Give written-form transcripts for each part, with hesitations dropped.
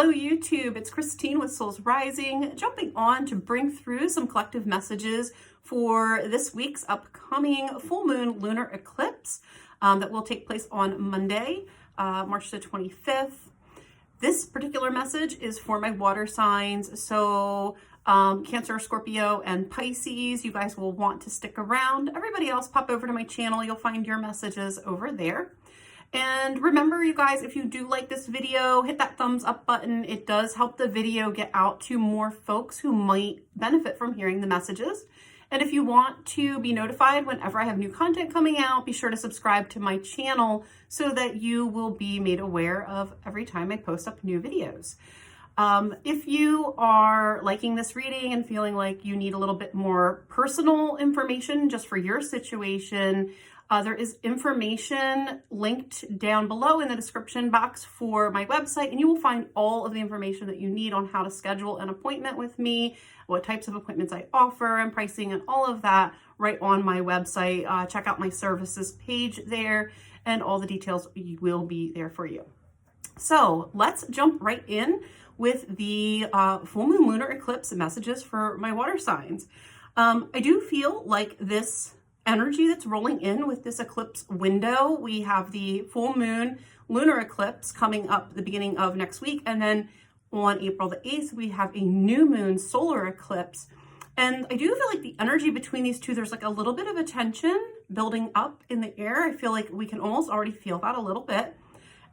Hello YouTube, it's Christine with Souls Rising, jumping on to bring through some collective messages for this week's upcoming full moon lunar eclipse that will take place on Monday, March the 25th. This particular message is for my water signs, so Cancer, Scorpio, and Pisces. You guys will want to stick around. Everybody else, pop over to my channel. You'll find your messages over there. And remember, you guys, if you do like this video, hit that thumbs up button. It does help the video get out to more folks who might benefit from hearing the messages. And if you want to be notified whenever I have new content coming out, be sure to subscribe to my channel so that you will be made aware of every time I post up new videos. If you are liking this reading and feeling like you need a little bit more personal information just for your situation, there is information linked down below in the description box for my website, and you will find all of the information that you need on how to schedule an appointment with me, what types of appointments I offer, and pricing, and all of that right on my website. Check out my services page there, and all the details will be there for you. So let's jump right in with the full moon lunar eclipse messages for my water signs. I do feel like this energy that's rolling in with this eclipse window. We have the full moon lunar eclipse coming up the beginning of next week, and then on April the 8th we have a new moon solar eclipse. And I do feel like the energy between these two, there's like a little bit of a tension building up in the air. I feel like we can almost already feel that a little bit.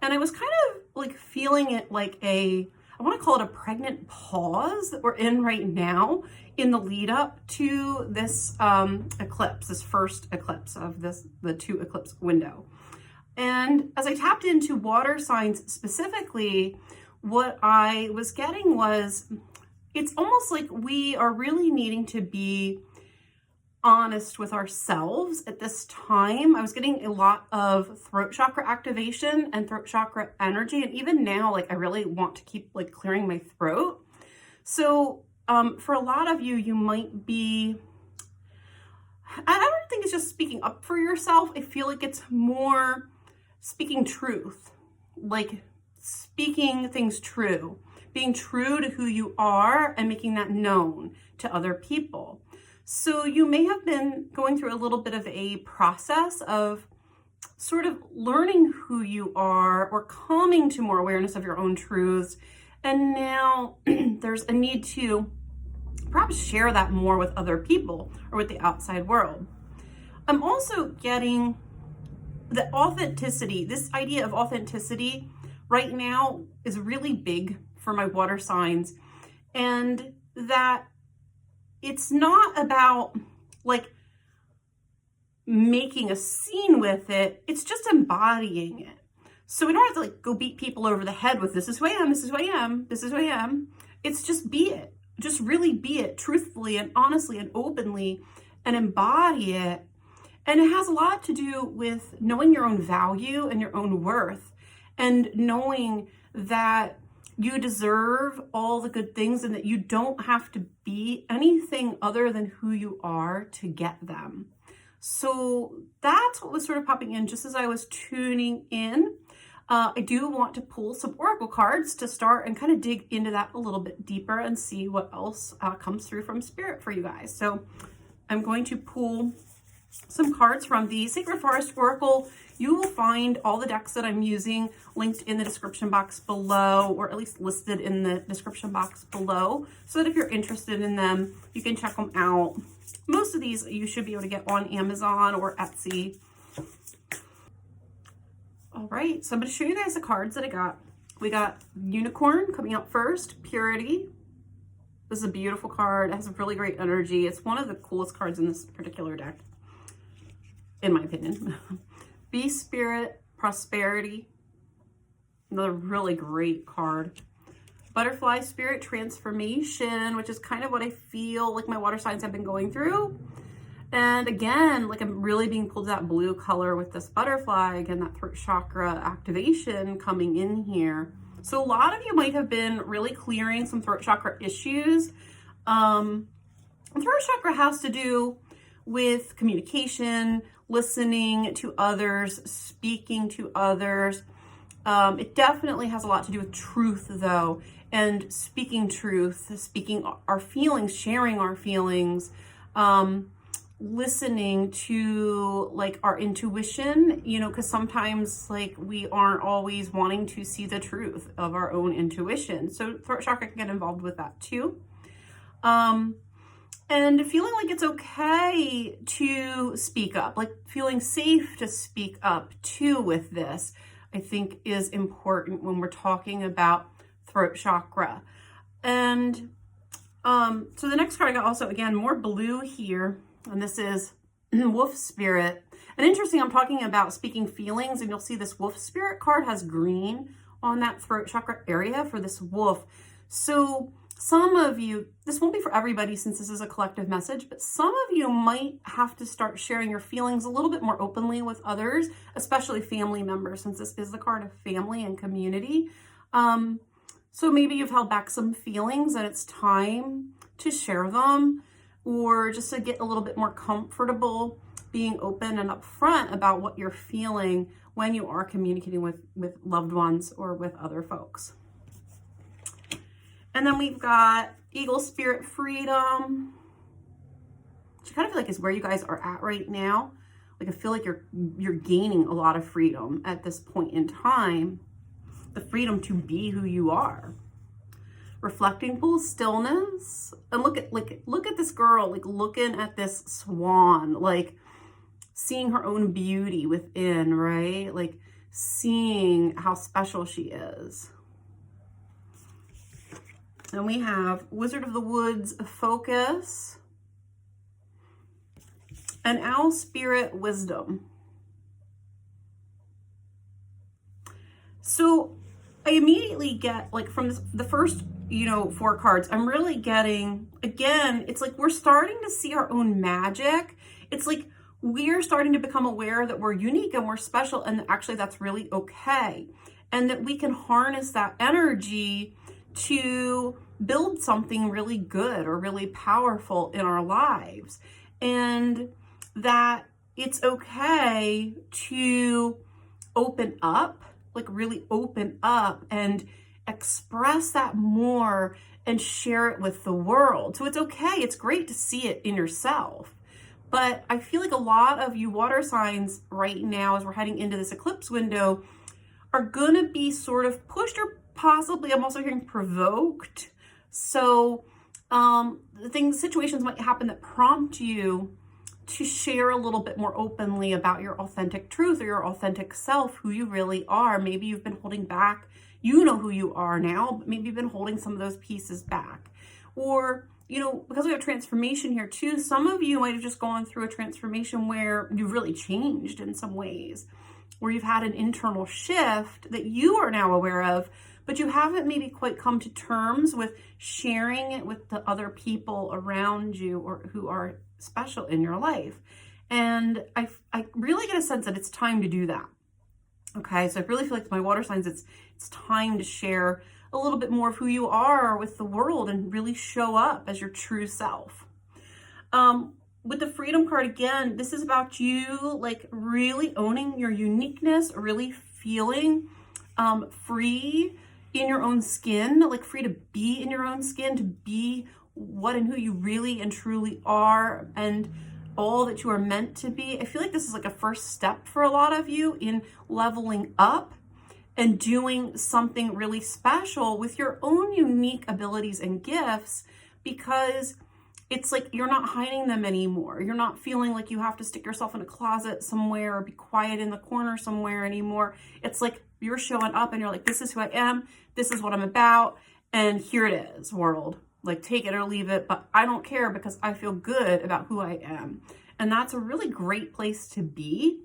And I was kind of like feeling it like I want to call it a pregnant pause that we're in right now in the lead up to this eclipse, this first eclipse of the two eclipse window. And as I tapped into water signs specifically, what I was getting was it's almost like we are really needing to be honest with ourselves at this time. I was getting a lot of throat chakra activation and throat chakra energy, and even now, like, I really want to keep like clearing my throat. So for a lot of you, you might be, I don't think it's just speaking up for yourself. I feel like it's more speaking truth, like speaking things true, being true to who you are and making that known to other people. So you may have been going through a little bit of a process of sort of learning who you are or coming to more awareness of your own truths. And now there's a need to perhaps share that more with other people or with the outside world. I'm also getting the authenticity. This idea of authenticity right now is really big for my water signs, and that it's not about like making a scene with it. It's just embodying it. So we don't have to like go beat people over the head with this is who I am, this is who I am, this is who I am. It's just be it. Just really be it truthfully and honestly and openly and embody it. And it has a lot to do with knowing your own value and your own worth, and knowing that you deserve all the good things and that you don't have to be anything other than who you are to get them. So that's what was sort of popping in just as I was tuning in. I do want to pull some oracle cards to start and kind of dig into that a little bit deeper and see what else comes through from spirit for you guys. So I'm going to pull some cards from the Sacred Forest Oracle. You will find all the decks that I'm using linked in the description box below, or at least listed in the description box below, so that if you're interested in them, you can check them out. Most of these you should be able to get on Amazon or Etsy. All right, so I'm going to show you guys the cards that I got. We got Unicorn coming out first, Purity. This is a beautiful card. It has a really great energy. It's one of the coolest cards in this particular deck, in my opinion. Be Spirit, Prosperity. Another really great card. Butterfly Spirit, Transformation, which is kind of what I feel like my water signs have been going through. And again, like I'm really being pulled to that blue color with this butterfly. Again, that throat chakra activation coming in here. So a lot of you might have been really clearing some throat chakra issues. Throat chakra has to do with communication, listening to others, speaking to others, It definitely has a lot to do with truth, though, and speaking truth, speaking our feelings, sharing our feelings, listening to like our intuition, you know, because sometimes like we aren't always wanting to see the truth of our own intuition. So throat chakra can get involved with that too. And feeling like it's okay to speak up, like feeling safe to speak up too with this, I think is important when we're talking about throat chakra. And so the next card I got also, again, more blue here, and this is Wolf Spirit. And interesting, I'm talking about speaking feelings, and you'll see this Wolf Spirit card has green on that throat chakra area for this wolf. So some of you, this won't be for everybody since this is a collective message, but some of you might have to start sharing your feelings a little bit more openly with others, especially family members, since this is the card of family and community. So maybe you've held back some feelings and it's time to share them, or just to get a little bit more comfortable being open and upfront about what you're feeling when you are communicating with loved ones or with other folks. And then we've got Eagle Spirit Freedom, which I kind of feel like is where you guys are at right now. Like I feel like you're gaining a lot of freedom at this point in time. The freedom to be who you are. Reflecting full stillness. And look at this girl, like looking at this swan, like seeing her own beauty within, right? Like seeing how special she is. And we have Wizard of the Woods Focus and Owl Spirit Wisdom. So I immediately get, like, from the first, you know, 4 cards, I'm really getting, again, it's like we're starting to see our own magic. It's like we're starting to become aware that we're unique and we're special, and actually that's really okay. And that we can harness that energy to build something really good or really powerful in our lives. And that it's okay to open up, like really open up and express that more and share it with the world. So it's okay. It's great to see it in yourself. But I feel like a lot of you water signs right now, as we're heading into this eclipse window, are going to be sort of pushed, or possibly, I'm also hearing, provoked. So situations might happen that prompt you to share a little bit more openly about your authentic truth or your authentic self, who you really are. Maybe you've been holding back. You know who you are now, but maybe you've been holding some of those pieces back. Or, you know, because we have transformation here too, some of you might have just gone through a transformation where you've really changed in some ways, where you've had an internal shift that you are now aware of, but you haven't maybe quite come to terms with sharing it with the other people around you or who are special in your life. And I really get a sense that it's time to do that. Okay, so I really feel like my water signs, it's time to share a little bit more of who you are with the world and really show up as your true self. With the Freedom card, again, this is about you like really owning your uniqueness, really feeling free in your own skin, like free to be in your own skin, to be what and who you really and truly are, and all that you are meant to be. I feel like this is like a first step for a lot of you in leveling up and doing something really special with your own unique abilities and gifts, because it's like you're not hiding them anymore. You're not feeling like you have to stick yourself in a closet somewhere or be quiet in the corner somewhere anymore. It's like you're showing up and you're like, this is who I am, this is what I'm about, and here it is, world. Like, take it or leave it, but I don't care because I feel good about who I am. And that's a really great place to be,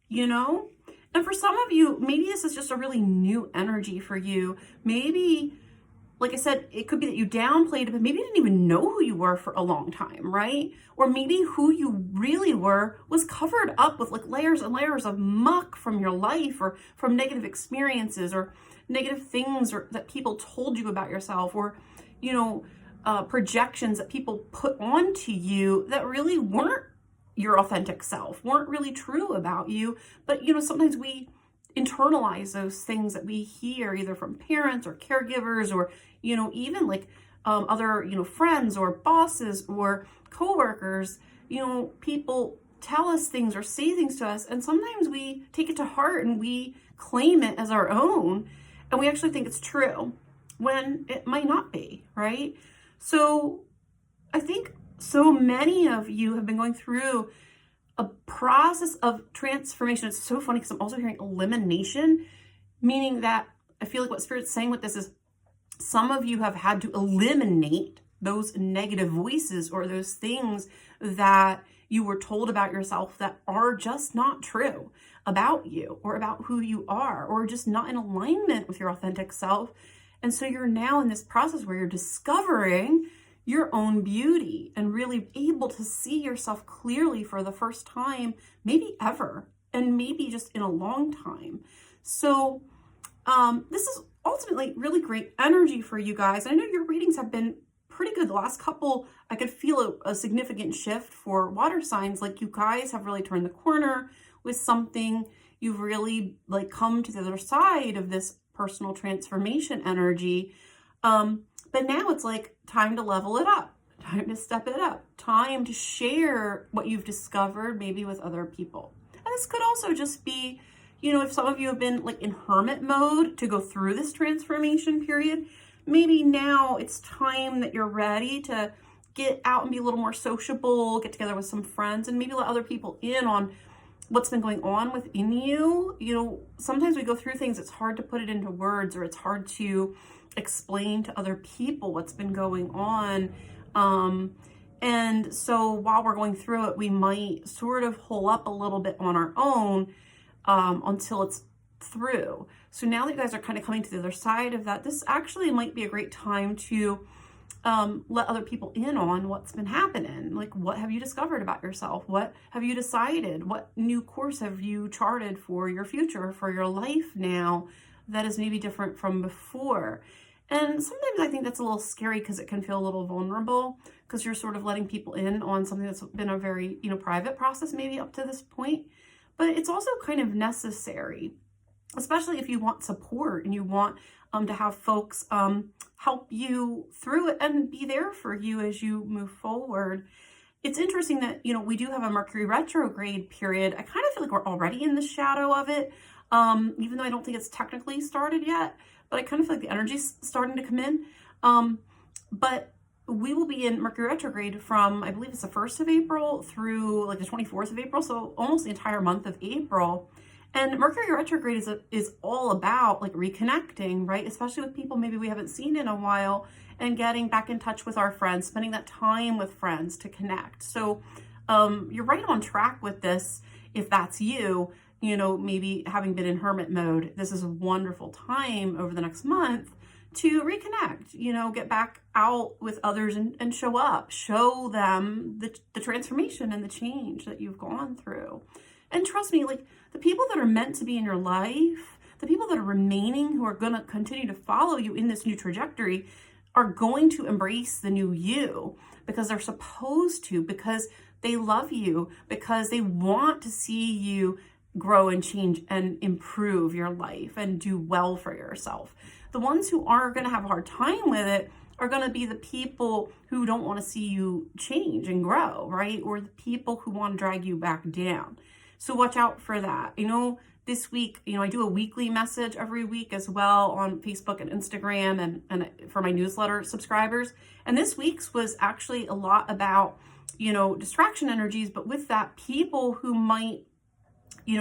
you know? And for some of you, maybe this is just a really new energy for you. Maybe, like I said, it could be that you downplayed it, but maybe you didn't even know who you were for a long time, right? Or maybe who you really were was covered up with like layers and layers of muck from your life, or from negative experiences, or negative things or that people told you about yourself, or, you know, projections that people put onto you that really weren't your authentic self, weren't really true about you. But, you know, sometimes internalize those things that we hear either from parents or caregivers or, even like other, friends or bosses or coworkers. People tell us things or say things to us, and sometimes we take it to heart and we claim it as our own, and we actually think it's true when it might not be, right? So I think so many of you have been going through a process of transformation. It's so funny because I'm also hearing elimination, meaning that I feel like what Spirit's saying with this is some of you have had to eliminate those negative voices or those things that you were told about yourself that are just not true about you or about who you are, or just not in alignment with your authentic self. And so you're now in this process where you're discovering your own beauty and really able to see yourself clearly for the first time, maybe ever, and maybe just in a long time. So this is ultimately really great energy for you guys. I know your readings have been pretty good. The last couple, I could feel a significant shift for water signs. Like you guys have really turned the corner with something. You've really like come to the other side of this personal transformation energy. But now it's like time to level it up, time to step it up, time to share what you've discovered maybe with other people. And this could also just be, if some of you have been like in hermit mode to go through this transformation period, maybe now it's time that you're ready to get out and be a little more sociable, get together with some friends, and maybe let other people in on what's been going on within you. Sometimes we go through things, it's hard to put it into words, or it's hard to explain to other people what's been going on. And so while we're going through it, we might sort of hole up a little bit on our own until it's through. So now that you guys are kind of coming to the other side of that, this actually might be a great time to let other people in on what's been happening. Like, what have you discovered about yourself? What have you decided? What new course have you charted for your future, for your life now that is maybe different from before? And sometimes I think that's a little scary because it can feel a little vulnerable because you're sort of letting people in on something that's been a very, private process maybe up to this point. But it's also kind of necessary, especially if you want support and you want to have folks help you through it and be there for you as you move forward. It's interesting that, we do have a Mercury retrograde period. I kind of feel like we're already in the shadow of it, even though I don't think it's technically started yet, but I kind of feel like the energy's starting to come in. But we will be in Mercury retrograde from, I believe it's the 1st of April through like the 24th of April. So almost the entire month of April. And Mercury retrograde is all about like reconnecting, right? Especially with people maybe we haven't seen in a while, and getting back in touch with our friends, spending that time with friends to connect. So you're right on track with this. If that's you, maybe having been in hermit mode, this is a wonderful time over the next month to reconnect, get back out with others and show up, show them the transformation and the change that you've gone through. And trust me, like the people that are meant to be in your life, the people that are remaining, who are going to continue to follow you in this new trajectory, are going to embrace the new you because they're supposed to, because they love you, because they want to see you grow and change and improve your life and do well for yourself. The ones who are going to have a hard time with it are going to be the people who don't want to see you change and grow, right? Or the people who want to drag you back down. So watch out for that. This week, I do a weekly message every week as well on Facebook and Instagram and for my newsletter subscribers. And this week's was actually a lot about, distraction energies, but with that, people who might,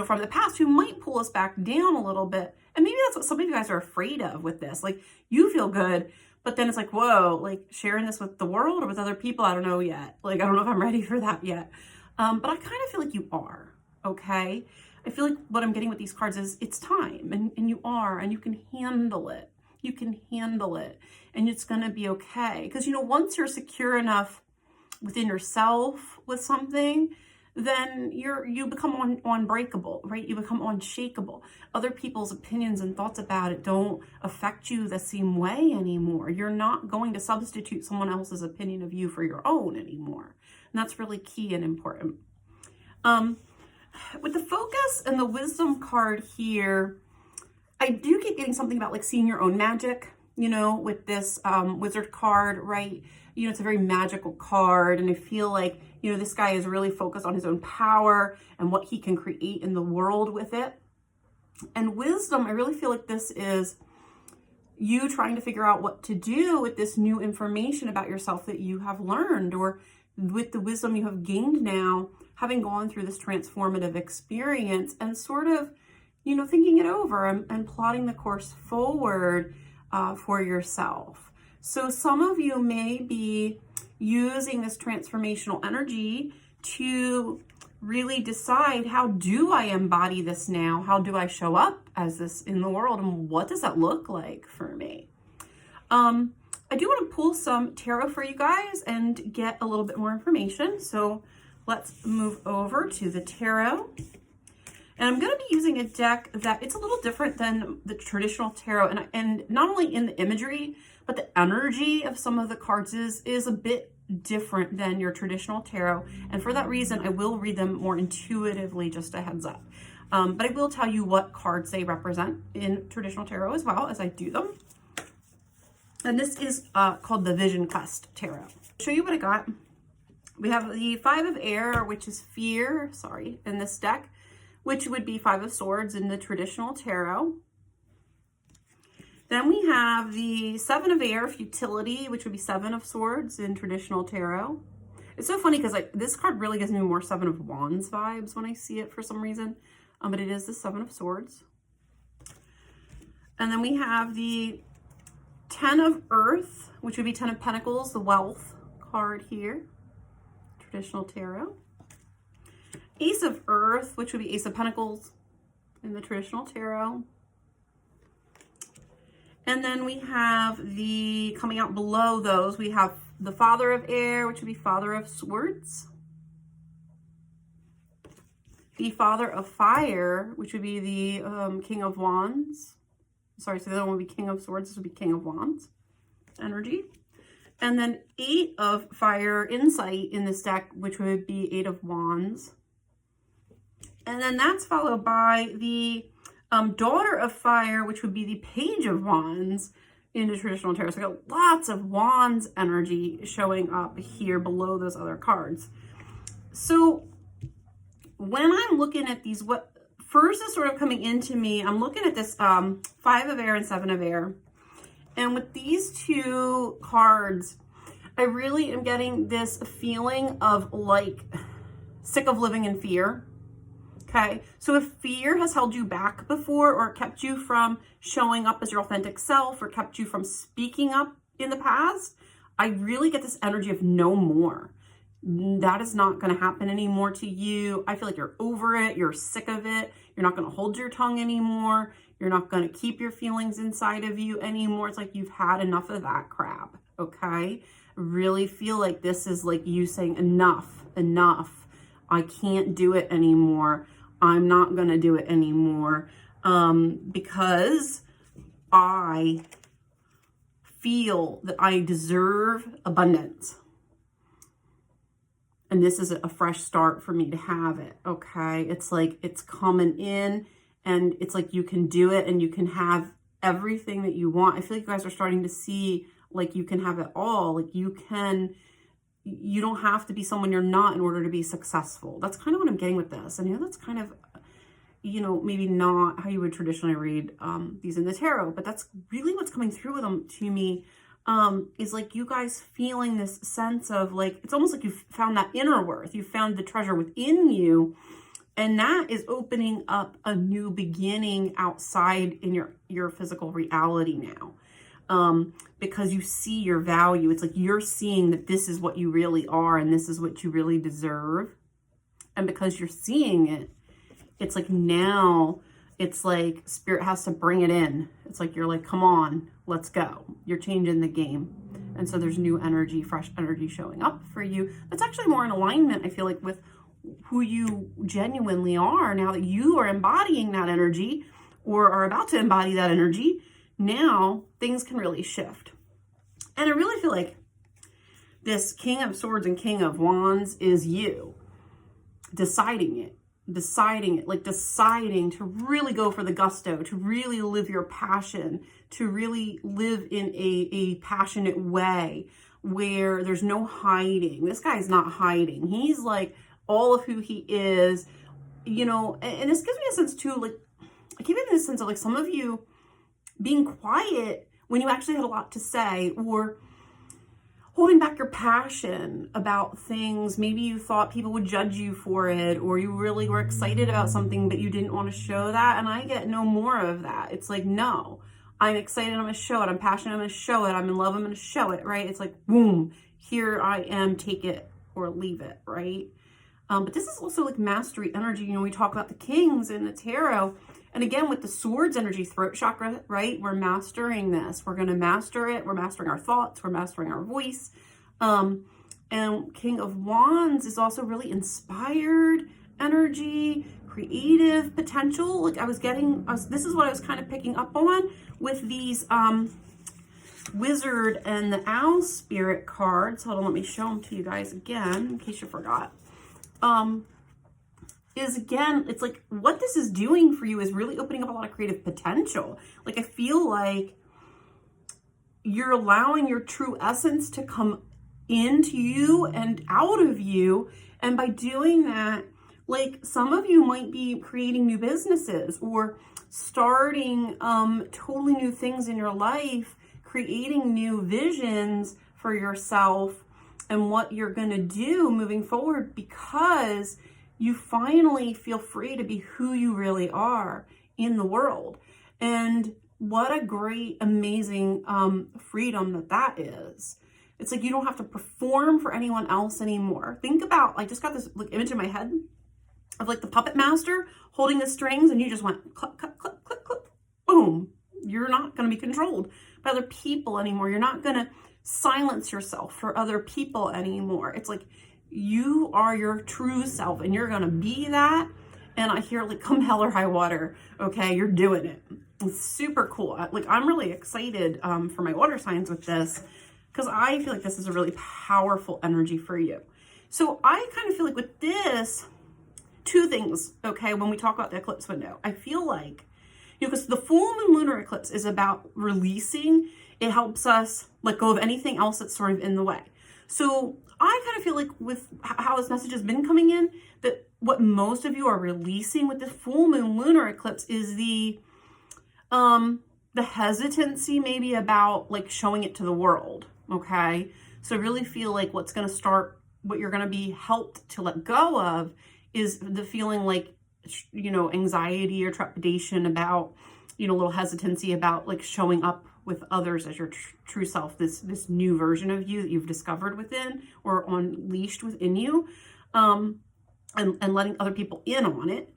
from the past, who might pull us back down a little bit. And maybe that's what some of you guys are afraid of with this. Like, you feel good, but then it's like, whoa, like sharing this with the world or with other people, I don't know yet. Like, I don't know if I'm ready for that yet. But I kind of feel like you are, okay? I feel like what I'm getting with these cards is it's time, and you are, and you can handle it. You can handle it, and it's going to be okay. Because, once you're secure enough within yourself with something, then you become unbreakable, right? You become unshakable. Other people's opinions and thoughts about it don't affect you the same way anymore. You're not going to substitute someone else's opinion of you for your own anymore. And that's really key and important. With the focus and the wisdom card here, I do keep getting something about like seeing your own magic, you know, with this wizard card, right? You know, it's a very magical card, and I feel like, you know, this guy is really focused on his own power and what he can create in the world with it. And wisdom, I really feel like this is you trying to figure out what to do with this new information about yourself that you have learned, or with the wisdom you have gained now, having gone through this transformative experience, and sort of, you know, thinking it over and plotting the course forward for yourself. So some of you may be using this transformational energy to really decide, how do I embody this now? How do I show up as this in the world? And what does that look like for me? I do want to pull some tarot for you guys and get a little bit more information. So let's move over to the tarot. And I'm going to be using a deck that it's a little different than the traditional tarot. And not only in the imagery, but the energy of some of the cards is a bit different than your traditional tarot. And for that reason, I will read them more intuitively, just a heads up. But I will tell you what cards they represent in traditional tarot as well as I do them. And this is called the Vision Quest Tarot. I'll show you what I got. We have the Five of Air, which is fear, in this deck, which would be Five of Swords in the traditional tarot. Then we have the Seven of Air, futility, which would be Seven of Swords in traditional tarot. It's so funny because like this card really gives me more Seven of Wands vibes when I see it for some reason, but it is the Seven of Swords. And then we have the Ten of Earth, which would be Ten of Pentacles, the wealth card here, traditional tarot. Ace of Earth, which would be Ace of Pentacles in the traditional tarot. And then we have the, coming out below those, we have the Father of Air, which would be Father of Swords. The Father of Fire, which would be the King of Wands. Sorry, so the other one would be King of Swords. This would be King of Wands energy. And then Eight of Fire, Insight in this deck, which would be Eight of Wands. And then that's followed by the Daughter of Fire, which would be the Page of Wands in the traditional tarot. So I got lots of Wands energy showing up here below those other cards. So when I'm looking at these, what first is sort of coming into me, I'm looking at this Five of Air and Seven of Air. And with these two cards, I really am getting this feeling of like sick of living in fear. Okay, so if fear has held you back before, or kept you from showing up as your authentic self, or kept you from speaking up in the past, I really get this energy of no more. That is not going to happen anymore to you. I feel like you're over it. You're sick of it. You're not going to hold your tongue anymore. You're not going to keep your feelings inside of you anymore. It's like you've had enough of that crap. Okay, really feel like this is like you saying enough, enough. I can't do it anymore. I'm not going to do it anymore because I feel that I deserve abundance. And this is a fresh start for me to have it, okay? It's like it's coming in, and it's like you can do it and you can have everything that you want. I feel like you guys are starting to see like you can have it all. Like you don't have to be someone you're not in order to be successful. That's kind of what I'm getting with this. And that's kind of, maybe not how you would traditionally read these in the tarot, but that's really what's coming through with them to me, is like you guys feeling this sense of like, it's almost like you've found that inner worth. You found the treasure within you, and that is opening up a new beginning outside in your physical reality now. Because you see your value. It's like you're seeing that this is what you really are and this is what you really deserve. And because you're seeing it, it's like now it's like spirit has to bring it in. It's like you're like, come on, let's go. You're changing the game. And so there's new energy, fresh energy showing up for you. That's actually more in alignment, I feel like, with who you genuinely are now that you are embodying that energy or are about to embody that energy. Now things can really shift. And I really feel like this King of Swords and King of Wands is you deciding it. deciding to really go for the gusto, to really live your passion, to really live in a passionate way where there's no hiding. This guy's not hiding. He's like all of who he is, you know, and this gives me a sense too, like, I keep getting this sense of like some of you being quiet when you actually had a lot to say, or holding back your passion about things. Maybe you thought people would judge you for it, or you really were excited about something, but you didn't want to show that. And I get no more of that. It's like, no, I'm excited, I'm going to show it. I'm passionate, I'm going to show it. I'm in love, I'm going to show it, right? It's like, boom, here I am, take it or leave it, right? But this is also like mastery energy. You know, we talk about the kings in the tarot. And again, with the swords energy, throat chakra, right? We're mastering this. We're going to master it. We're mastering our thoughts. We're mastering our voice. And King of Wands is also really inspired energy, creative potential. Like this is what I was kind of picking up on with these Wizard and the Owl Spirit cards. Hold on, let me show them to you guys again, in case you forgot. Is again, it's like what this is doing for you is really opening up a lot of creative potential. Like I feel like you're allowing your true essence to come into you and out of you. And by doing that, like some of you might be creating new businesses or starting totally new things in your life, creating new visions for yourself and what you're going to do moving forward, because you finally feel free to be who you really are in the world. And what a great, amazing freedom that is. It's like you don't have to perform for anyone else anymore. Think about, I just got this like image in my head of like the puppet master holding the strings, and you just went click, click, click, click, click, boom. You're not going to be controlled by other people anymore. You're not going to silence yourself for other people anymore. It's like you are your true self and you're going to be that. And I hear like come hell or high water. Okay. You're doing it. It's super cool. Like I'm really excited for my water signs with this, because I feel like this is a really powerful energy for you. So I kind of feel like with this, two things. Okay. When we talk about the eclipse window, I feel like, you know, because the full moon lunar eclipse is about releasing. It helps us let go of anything else that's sort of in the way. So I kind of feel like with how this message has been coming in, that what most of you are releasing with the full moon lunar eclipse is the hesitancy maybe about like showing it to the world. Okay. So I really feel like what you're going to be helped to let go of is the feeling like, you know, anxiety or trepidation about, you know, a little hesitancy about like showing up with others as your true self, this new version of you that you've discovered within or unleashed within you, and letting other people in on it.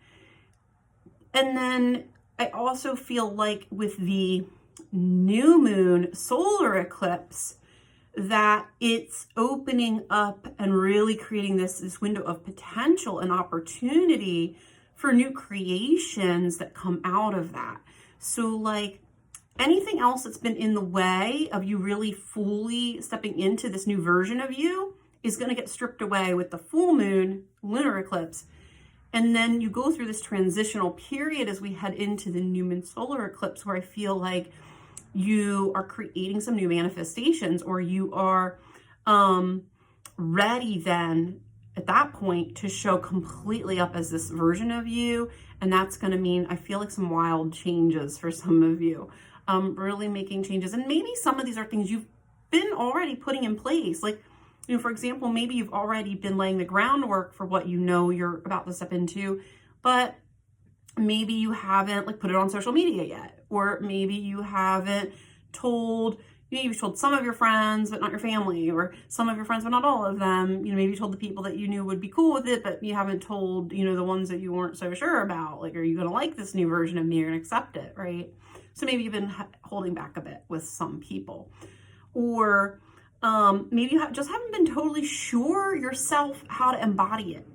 And then I also feel like with the new moon solar eclipse that it's opening up and really creating this window of potential and opportunity for new creations that come out of that. So like anything else that's been in the way of you really fully stepping into this new version of you is going to get stripped away with the full moon lunar eclipse. And then you go through this transitional period as we head into the new moon solar eclipse, where I feel like you are creating some new manifestations, or you are ready then at that point to show completely up as this version of you. And that's going to mean, I feel like, some wild changes for some of you, really making changes. And maybe some of these are things you've been already putting in place. Like, you know, for example, maybe you've already been laying the groundwork for what you know you're about to step into, but maybe you haven't like put it on social media yet, or maybe you haven't told, you know, you've told some of your friends, but not your family, or some of your friends, but not all of them. You know, maybe you told the people that you knew would be cool with it, but you haven't told, you know, the ones that you weren't so sure about. Like, are you going to like this new version of me? You're going to accept it, right? So maybe you've been holding back a bit with some people, or maybe you just haven't been totally sure yourself how to embody it.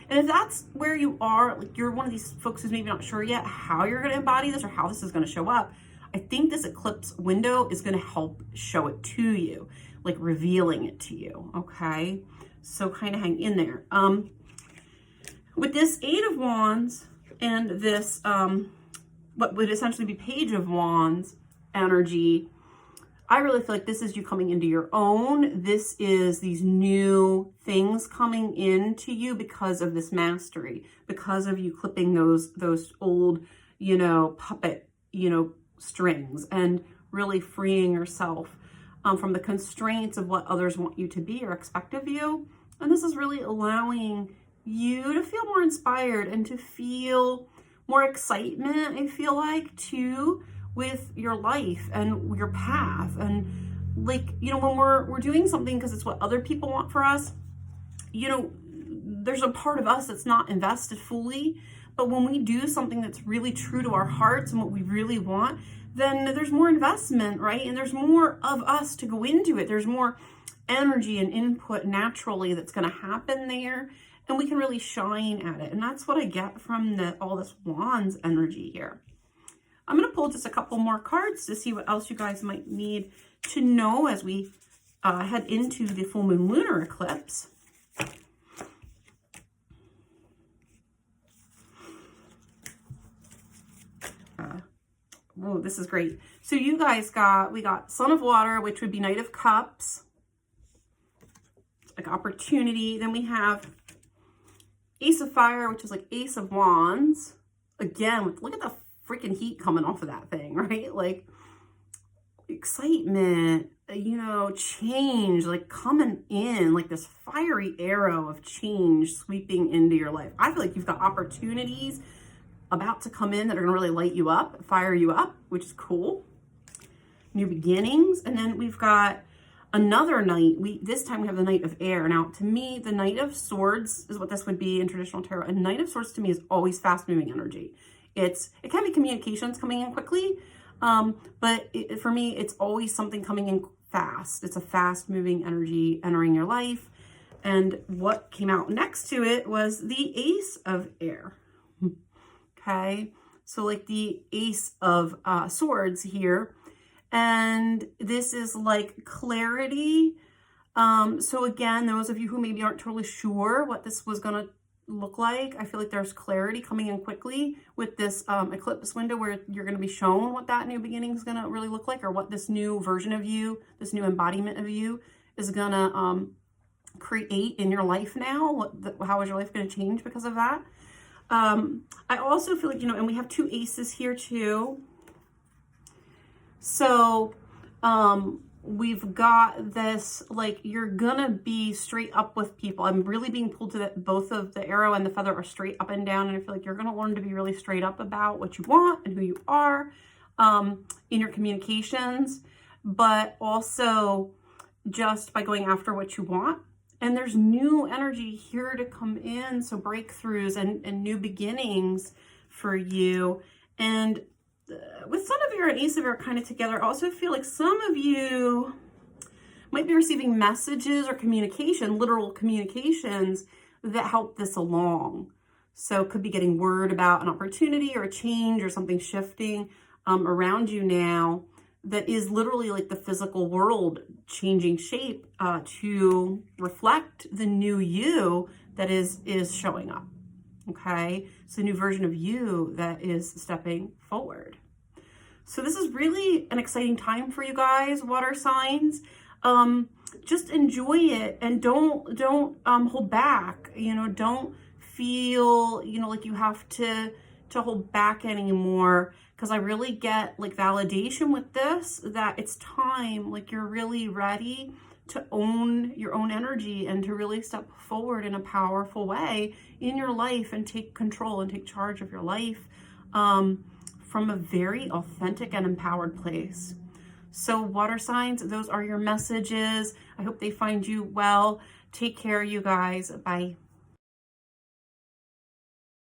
And if that's where you are, like you're one of these folks who's maybe not sure yet how you're going to embody this or how this is going to show up, I think this eclipse window is going to help show it to you, like revealing it to you. Okay. So kind of hang in there. With this Eight of Wands and this, what would essentially be Page of Wands energy, I really feel like this is you coming into your own. This is these new things coming into you because of this mastery, because of you clipping those old, you know, puppet, you know, strings, and really freeing yourself from the constraints of what others want you to be or expect of you. And this is really allowing you to feel more inspired and to feel more excitement, I feel like, too, with your life and your path. And like, you know, when we're doing something because it's what other people want for us, you know, there's a part of us that's not invested fully. But when we do something that's really true to our hearts and what we really want, then there's more investment, right? And there's more of us to go into it. There's more energy and input naturally that's going to happen there, and we can really shine at it. And that's what I get from all this Wands energy here. I'm going to pull just a couple more cards to see what else you guys might need to know as we head into the full moon lunar eclipse. Oh, this is great. So you guys we got Sun of Water, which would be Knight of Cups, like opportunity. Then we have Ace of Fire, which is like Ace of Wands. Again, look at the freaking heat coming off of that thing, right? Like excitement, you know, change, like coming in, like this fiery arrow of change sweeping into your life. I feel like you've got opportunities about to come in that are going to really light you up, fire you up, which is cool. New beginnings. And then we've got another knight. This time we have the Knight of Air. Now, to me, the Knight of Swords is what this would be in traditional tarot. A Knight of Swords to me is always fast-moving energy. It can be communications coming in quickly, but for me, it's always something coming in fast. It's a fast-moving energy entering your life. And what came out next to it was the Ace of Air. Okay, so like the Ace of Swords here. And this is like clarity. So again, those of you who maybe aren't totally sure what this was going to look like, I feel like there's clarity coming in quickly with this eclipse window where you're going to be shown what that new beginning is going to really look like, or what this new version of you, this new embodiment of you is going to create in your life now. How is your life going to change because of that? I also feel like, you know, and we have two aces here too. So, we've got this, like, you're gonna be straight up with people. I'm really being pulled to that both of the arrow and the feather are straight up and down. And I feel like you're gonna learn to be really straight up about what you want and who you are, in your communications, but also just by going after what you want. And there's new energy here to come in. So breakthroughs and new beginnings for you. And with Sun of Air and Ace of Air kind of together, I also feel like some of you might be receiving messages or communication, literal communications that help this along. So could be getting word about an opportunity or a change or something shifting around you now that is literally like the physical world changing shape to reflect the new you that is showing up. Okay, it's a new version of you that is stepping forward. So this is really an exciting time for you guys, water signs. Just enjoy it and don't hold back. You know, don't feel, you know, like you have to hold back anymore, because I really get like validation with this, that it's time, like you're really ready to own your own energy and to really step forward in a powerful way in your life and take control and take charge of your life from a very authentic and empowered place. So water signs, those are your messages. I hope they find you well. Take care, you guys. Bye.